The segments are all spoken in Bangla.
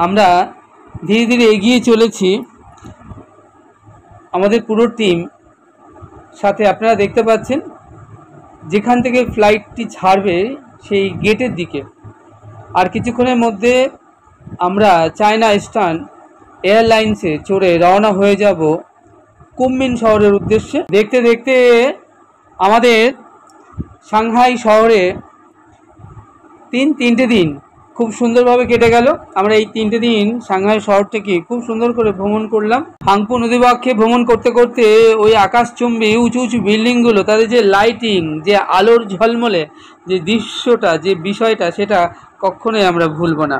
আমরা ধীরে ধীরে এগিয়ে চলেছি আমাদের পুরো টিম সাথে। আপনারা দেখতে পাচ্ছেন যেখান থেকে ফ্লাইটটি ছাড়বে সেই গেটের দিকে। আর কিছুক্ষণের মধ্যে আমরা চায়না ইস্টার্ন এয়ারলাইন্সে চড়ে রওনা হয়ে যাব কুনমিং শহরের উদ্দেশ্যে। দেখতে দেখতে আমাদের সাংহাই শহরে তিনটে দিন খুব সুন্দরভাবে কেটে গেল। আমরা এই 3টে দিন সাংহাই শহরটাকে খুব সুন্দর করে ভ্রমণ করলাম। হাংপু নদীবক্ষে ভ্রমণ করতে করতে ওই আকাশচুম্বী উঁচু উঁচু বিল্ডিংগুলো, তাদের যে লাইটিং, যে আলোর ঝলমলে যে দৃশ্যটা, যে বিষয়টা, সেটা কখনোই আমরা ভুলব না।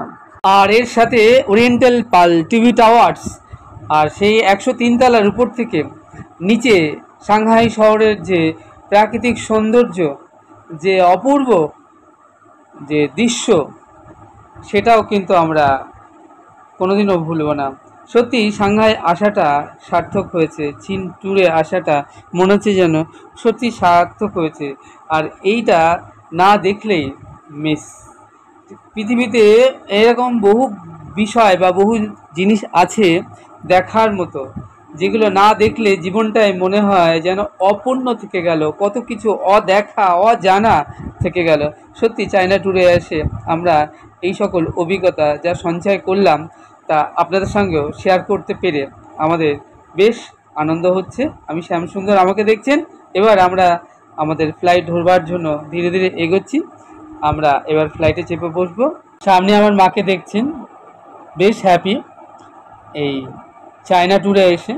আর এর সাথে ওরিয়েন্টাল পাল টিভি টাওয়ার্স, আর সেই 103 তলার উপর থেকে নিচে সাংহাই শহরের যে প্রাকৃতিক সৌন্দর্য, যে অপূর্ব যে দৃশ্য, সেটাও কিন্তু আমরা কোনোদিনও ভুলব না। সত্যি সাংহাই আসাটা সার্থক হয়েছে। চীন ট্যুরে আসাটা মনে হচ্ছে যেন সত্যি সার্থক হয়েছে। আর এইটা না দেখলেই মিস। পৃথিবীতে এরকম বহু বিষয় বা বহু জিনিস আছে দেখার মতো, যেগুলো না দেখলে জীবনটাই মনে হয় যেন অপূর্ণ থেকে গেল, কত কিছু অদেখা অজানা থেকে গেল। সত্যি চায়না ট্যুরে এসে আমরা এই সকল অভিজ্ঞতা যা সঞ্চয় করলাম তা আপনাদের সঙ্গেও শেয়ার করতে পেরে আমাদের বেশ আনন্দ হচ্ছে। আমি শ্যামসুন্দর, আমাকে দেখছেন। এবার আমরা আমাদের ফ্লাইট ধরবার জন্য ধীরে ধীরে এগোচ্ছি। আমরা এবার ফ্লাইটে চেপে বসবো। সামনে আমার মাকে দেখছেন, বেশ হ্যাপি এই চায়না ট্যুরে এসে।